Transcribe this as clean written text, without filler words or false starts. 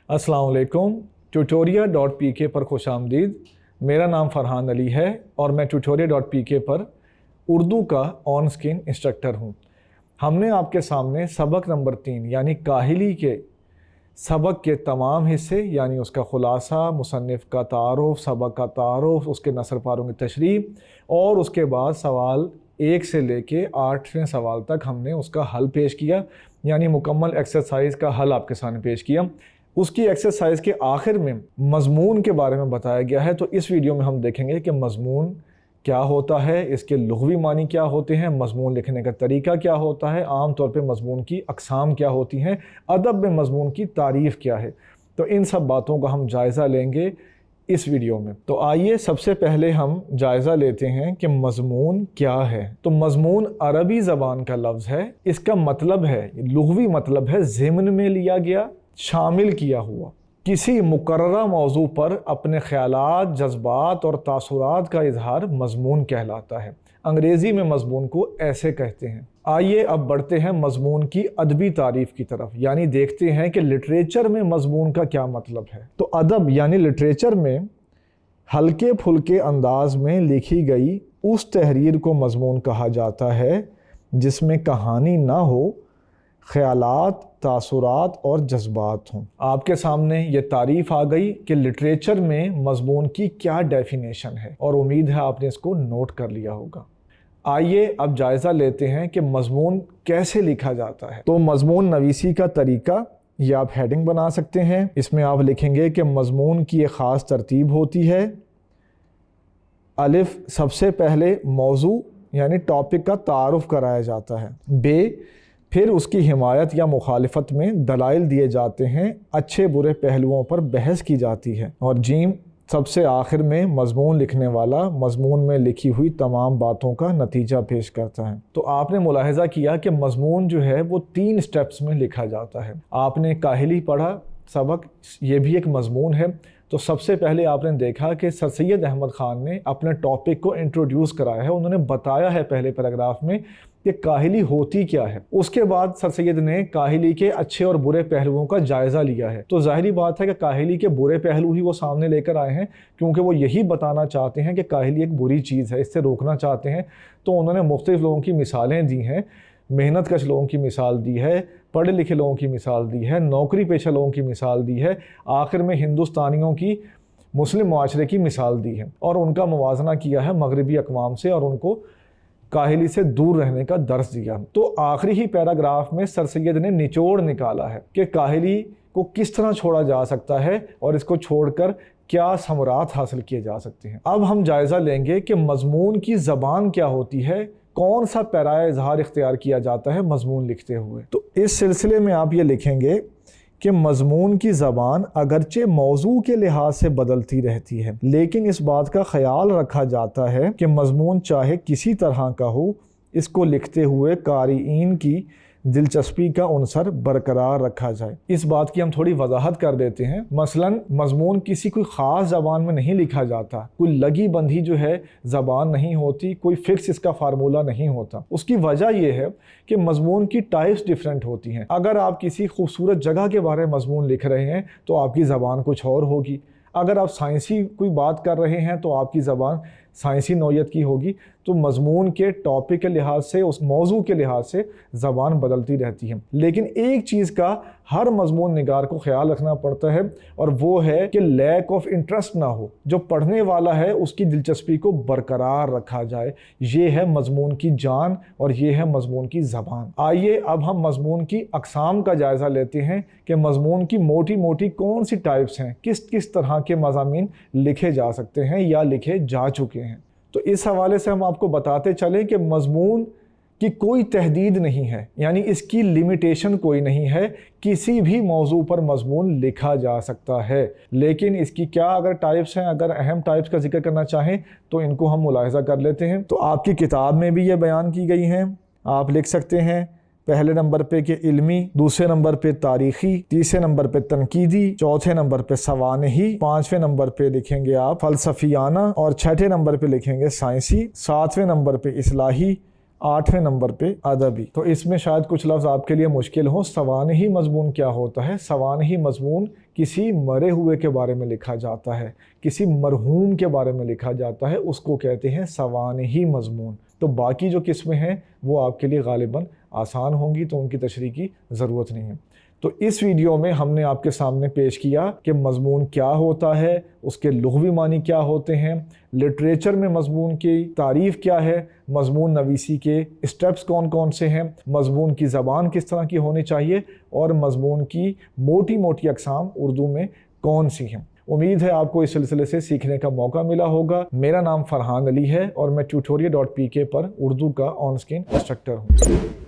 अस्सलाम वालेकुम। ट्यूटोरिया.pk पर खुश आमदीद। मेरा नाम फरहान अली है और मैं ट्यूटोरिया.pk पर उर्दू का ऑन स्क्रीन इंस्ट्रक्टर हूँ। हमने आपके सामने सबक नंबर 3 यानी काहिली के सबक के तमाम हिस्से यानी उसका ख़ुलासा, मुसन्निफ़ का तारुफ़, सबक का तारुफ़, उसके नसर पारों की तशरीह और उसके बाद सवाल 1 से लेके 8वें सवाल तक हमने उसका हल पेश किया, यानी मुकम्मल एक्सरसाइज का हल आपके सामने पेश किया। उसकी एक्सरसाइज के आखिर में मज़मून के बारे में बताया गया है। तो इस वीडियो में हम देखेंगे कि मज़मून क्या होता है, इसके लुग़वी मानी क्या होते हैं, मज़मून लिखने का तरीका क्या होता है, आम तौर पे मज़मून की अक़साम क्या होती हैं, अदब में मज़मून की तारीफ़ क्या है। तो इन सब बातों का हम जायज़ा लेंगे इस वीडियो में। तो आइए सबसे पहले हम जायज़ा लेते हैं कि मज़मून क्या है। तो मज़मून अरबी ज़बान का लफ्ज़ है। इसका मतलब है, लुग़वी मतलब है ज़िम्न में लिया गया, शामिल किया हुआ। किसी मुकर्ररा मौजू पर अपने ख़यालात, जज्बात और तासुरात का इजहार मज़मून कहलाता है। अंग्रेज़ी में मज़मून को ऐसे कहते हैं। आइए अब बढ़ते हैं मज़मून की अदबी तारीफ़ की तरफ, यानी देखते हैं कि लिटरेचर में मज़मून का क्या मतलब है। तो अदब यानी लिटरेचर में हल्के फुल्के अंदाज में लिखी गई उस तहरीर को मज़मून कहा जाता है जिसमें कहानी ना हो, ख़यालात, तासुरात और जज्बात हों। आपके सामने ये तारीफ़ आ गई कि लिटरेचर में मज़मून की क्या डेफिनेशन है और उम्मीद है आपने इसको नोट कर लिया होगा। आइए अब जायज़ा लेते हैं कि मज़मून कैसे लिखा जाता है। तो मज़मून नवीसी का तरीका, ये आप हेडिंग बना सकते हैं। इसमें आप लिखेंगे कि मज़मून की एक ख़ास तरतीब होती है। अलिफ, सबसे पहले मौजू यानी टॉपिक का तारुफ़ कराया जाता है। बे, फिर उसकी हिमायत या मुखालिफत में दलाइल दिए जाते हैं, अच्छे बुरे पहलुओं पर बहस की जाती है। और जीम, सबसे आखिर में मज़मून लिखने वाला मज़मून में लिखी हुई तमाम बातों का नतीजा पेश करता है। तो आपने मुलाहिज़ा किया कि मज़मून जो है वो 3 स्टेप्स में लिखा जाता है। आपने काहिली पढ़ा सबक, ये भी एक मज़मून है। तो सबसे पहले आपने देखा कि सर सैयद अहमद ख़ान ने अपने टॉपिक को इंट्रोड्यूस कराया है। उन्होंने बताया है पहले पैराग्राफ में कि काहिली होती क्या है। उसके बाद सर सैयद ने काहिली के अच्छे और बुरे पहलुओं का जायज़ा लिया है। तो ज़ाहिरी बात है कि काहिली के बुरे पहलू ही वो सामने लेकर आए हैं, क्योंकि वो यही बताना चाहते हैं कि काहिली एक बुरी चीज़ है, इससे रोकना चाहते हैं। तो उन्होंने मुख्तलिफ़ लोगों की मिसालें दी हैं, मेहनत कश लोगों की मिसाल दी है, पढ़े लिखे लोगों की मिसाल दी है, नौकरी पेशा लोगों की मिसाल दी है, आखिर में हिंदुस्तानियों की, मुस्लिम माशरे की मिसाल दी है और उनका मुवाजना किया है मगरबी अक़वाम से और उनको काहिली से दूर रहने का दर्स दिया। तो आखिरी ही पैराग्राफ में सर सैयद ने निचोड़ निकाला है कि काहिली को किस तरह छोड़ा जा सकता है और इसको छोड़कर क्या समरात हासिल किए जा सकते हैं। अब हम जायज़ा लेंगे कि मज़मून की ज़बान क्या होती है, कौन सा पैराए इजहार इख्तियार किया जाता है मज़मून लिखते हुए। तो इस सिलसिले में आप ये लिखेंगे कि मज़मून की ज़बान अगरचे मौजू के लिहाज से बदलती रहती है, लेकिन इस बात का ख्याल रखा जाता है कि मज़मून चाहे किसी तरह का हो, इसको लिखते हुए कारीईन की दिलचस्पी का उनसर बरकरार रखा जाए। इस बात की हम थोड़ी वजाहत कर देते हैं। मसलन मज़मून किसी कोई ख़ास ज़बान में नहीं लिखा जाता, कोई लगी बंधी जो है ज़बान नहीं होती, कोई फ़िक्स इसका फार्मूला नहीं होता। उसकी वजह यह है कि मज़मून की टाइप्स डिफरेंट होती हैं। अगर आप किसी खूबसूरत जगह के बारे में मज़मून लिख रहे हैं तो आपकी ज़बान कुछ और होगी। अगर आप साइंसी कोई बात कर रहे हैं तो आपकी ज़बान साइंसी नौयत की होगी। तो मज़मून के टॉपिक के लिहाज से, उस मौजू के लिहाज से ज़बान बदलती रहती है। लेकिन एक चीज़ का हर मज़मून निगार को ख्याल रखना पड़ता है और वो है कि लैक ऑफ इंटरेस्ट ना हो, जो पढ़ने वाला है उसकी दिलचस्पी को बरकरार रखा जाए। ये है मज़मून की जान और ये है मज़मून की ज़बान। आइए अब हम मज़मून की अक़साम का जायज़ा लेते हैं कि मज़मून की मोटी मोटी कौन सी टाइप्स हैं, किस किस तरह के मज़ामीन लिखे जा सकते हैं या लिखे जा चुके हैं। तो इस हवाले से हम आपको बताते चलें कि मज़मून की कोई तहदीद नहीं है, यानी इसकी लिमिटेशन कोई नहीं है, किसी भी मौजू पर मज़मून लिखा जा सकता है। लेकिन इसकी क्या अगर टाइप्स हैं, अगर अहम टाइप्स का जिक्र करना चाहें तो इनको हम मुलाहिज़ा कर लेते हैं। तो आपकी किताब में भी ये बयान की गई हैं। आप लिख सकते हैं पहले नंबर पे कि इल्मी, दूसरे नंबर पे तारीख़ी, तीसरे नंबर पे तनकीदी, चौथे नंबर पे सवानही, पांचवें नंबर पे लिखेंगे आप फ़लसफ़ियाना और छठे नंबर पे लिखेंगे साइंसी, सातवें नंबर पे इस्लाही, आठवें नंबर पे अदबी। तो इसमें शायद कुछ लफ्ज़ आपके लिए मुश्किल हो। सवानही मज़मून क्या होता है? सवानही मज़मून किसी मरे हुए के बारे में लिखा जाता है, किसी मरहूम के बारे में लिखा जाता है, उसको कहते हैं सवानही मज़मून। तो बाकी जो किस्में हैं वो आपके लिए गालिबन आसान होंगी, तो उनकी तशरीह की ज़रूरत नहीं है। तो इस वीडियो में हमने आपके सामने पेश किया कि मज़मून क्या होता है, उसके लुग़वी मानी क्या होते हैं, लिटरेचर में मज़मून की तारीफ़ क्या है, मज़मून नवीसी के स्टेप्स कौन कौन से हैं, मज़मून की ज़बान किस तरह की होनी चाहिए और मज़मून की मोटी मोटी अक़साम उर्दू में कौन सी हैं। उम्मीद है आपको इस सिलसिले से सीखने का मौका मिला होगा। मेरा नाम फरहान अली है और मैं tutoria.pk पर उर्दू का ऑन स्क्रीन इंस्ट्रक्टर हूँ।